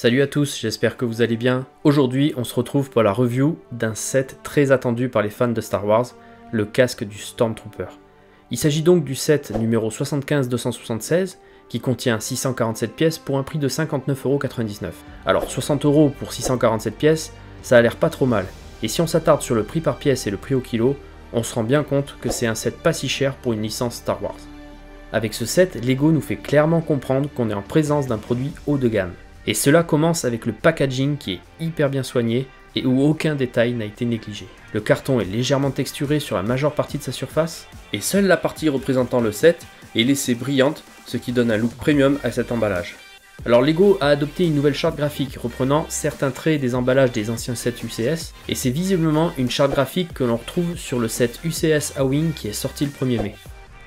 Salut à tous, j'espère que vous allez bien. Aujourd'hui, on se retrouve pour la review d'un set très attendu par les fans de Star Wars, le casque du Stormtrooper. Il s'agit donc du set numéro 75276 qui contient 647 pièces pour un prix de 59,99 €. Alors 60 € pour 647 pièces, ça a l'air pas trop mal. Et si on s'attarde sur le prix par pièce et le prix au kilo, on se rend bien compte que c'est un set pas si cher pour une licence Star Wars. Avec ce set, Lego nous fait clairement comprendre qu'on est en présence d'un produit haut de gamme. Et cela commence avec le packaging qui est hyper bien soigné et où aucun détail n'a été négligé. Le carton est légèrement texturé sur la majeure partie de sa surface, et seule la partie représentant le set est laissée brillante, ce qui donne un look premium à cet emballage. Alors Lego a adopté une nouvelle charte graphique reprenant certains traits des emballages des anciens sets UCS, et c'est visiblement une charte graphique que l'on retrouve sur le set UCS A-Wing qui est sorti le 1er mai.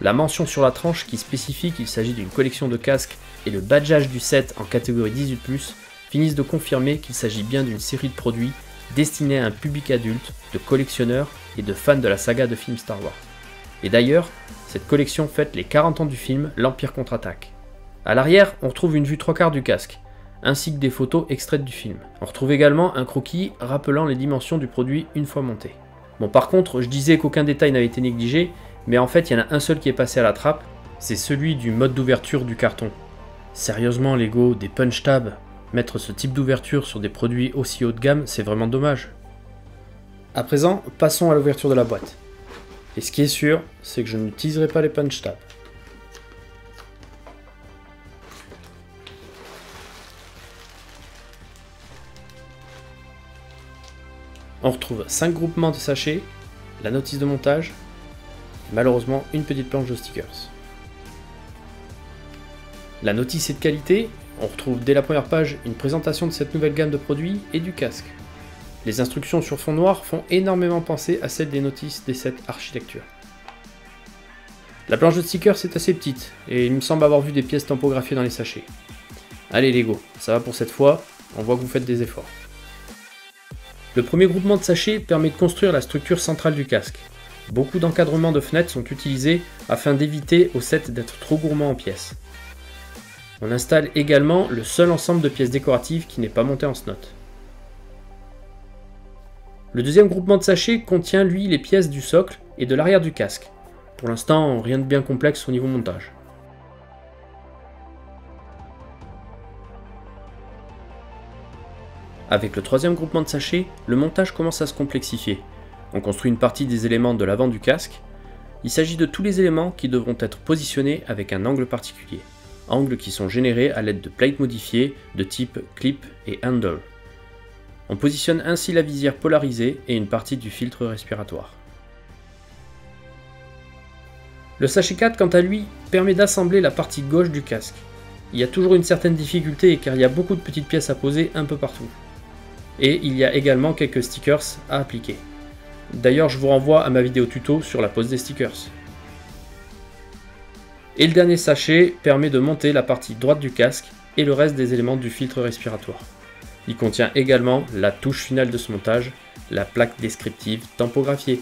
La mention sur la tranche qui spécifie qu'il s'agit d'une collection de casques et le badgeage du set en catégorie 18+, finissent de confirmer qu'il s'agit bien d'une série de produits destinés à un public adulte, de collectionneurs et de fans de la saga de films Star Wars. Et d'ailleurs, cette collection fête les 40 ans du film L'Empire contre-attaque. A l'arrière, on retrouve une vue 3/4 du casque, ainsi que des photos extraites du film. On retrouve également un croquis rappelant les dimensions du produit une fois monté. Bon, par contre, je disais qu'aucun détail n'avait été négligé, mais en fait il y en a un seul qui est passé à la trappe, c'est celui du mode d'ouverture du carton. Sérieusement Lego, des punch tabs, mettre ce type d'ouverture sur des produits aussi haut de gamme, c'est vraiment dommage. À présent, passons à l'ouverture de la boîte. Et ce qui est sûr, c'est que je n'utiliserai pas les punch tabs. On retrouve 5 groupements de sachets, la notice de montage, et malheureusement une petite planche de stickers. La notice est de qualité, on retrouve dès la première page une présentation de cette nouvelle gamme de produits et du casque. Les instructions sur fond noir font énormément penser à celles des notices des sets architecture. La planche de stickers est assez petite, et il me semble avoir vu des pièces tampographiées dans les sachets. Allez Lego, ça va pour cette fois, on voit que vous faites des efforts. Le premier groupement de sachets permet de construire la structure centrale du casque. Beaucoup d'encadrements de fenêtres sont utilisés afin d'éviter au set d'être trop gourmand en pièces. On installe également le seul ensemble de pièces décoratives qui n'est pas monté en SNOT. Le deuxième groupement de sachets contient lui les pièces du socle et de l'arrière du casque. Pour l'instant, rien de bien complexe au niveau montage. Avec le troisième groupement de sachets, le montage commence à se complexifier. On construit une partie des éléments de l'avant du casque. Il s'agit de tous les éléments qui devront être positionnés avec un angle particulier. Angles qui sont générés à l'aide de plates modifiées de type clip et handle. On positionne ainsi la visière polarisée et une partie du filtre respiratoire. Le sachet 4 quant à lui permet d'assembler la partie gauche du casque. Il y a toujours une certaine difficulté car il y a beaucoup de petites pièces à poser un peu partout. Et il y a également quelques stickers à appliquer. D'ailleurs je vous renvoie à ma vidéo tuto sur la pose des stickers. Et le dernier sachet permet de monter la partie droite du casque et le reste des éléments du filtre respiratoire. Il contient également la touche finale de ce montage, la plaque descriptive tampographiée.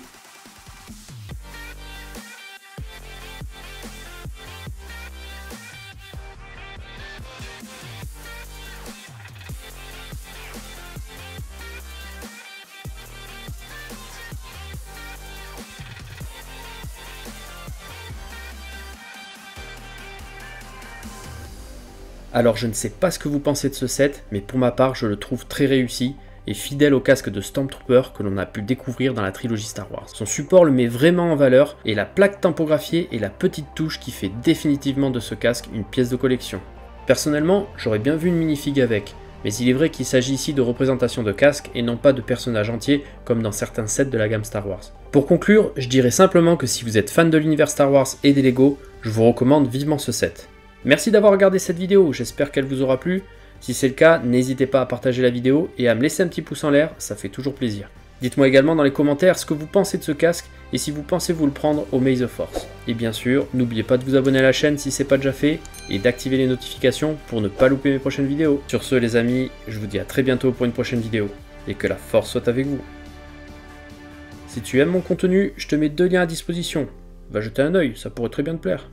Alors je ne sais pas ce que vous pensez de ce set, mais pour ma part je le trouve très réussi et fidèle au casque de Stormtrooper que l'on a pu découvrir dans la trilogie Star Wars. Son support le met vraiment en valeur et la plaque tampographiée est la petite touche qui fait définitivement de ce casque une pièce de collection. Personnellement, j'aurais bien vu une minifig avec, mais il est vrai qu'il s'agit ici de représentation de casque et non pas de personnages entiers comme dans certains sets de la gamme Star Wars. Pour conclure, je dirais simplement que si vous êtes fan de l'univers Star Wars et des Lego, je vous recommande vivement ce set. Merci d'avoir regardé cette vidéo, j'espère qu'elle vous aura plu. Si c'est le cas, n'hésitez pas à partager la vidéo et à me laisser un petit pouce en l'air, ça fait toujours plaisir. Dites-moi également dans les commentaires ce que vous pensez de ce casque et si vous pensez vous le prendre au May the Force. Et bien sûr, n'oubliez pas de vous abonner à la chaîne si ce n'est pas déjà fait et d'activer les notifications pour ne pas louper mes prochaines vidéos. Sur ce les amis, je vous dis à très bientôt pour une prochaine vidéo et que la force soit avec vous. Si tu aimes mon contenu, je te mets 2 liens à disposition. Va jeter un œil, ça pourrait très bien te plaire.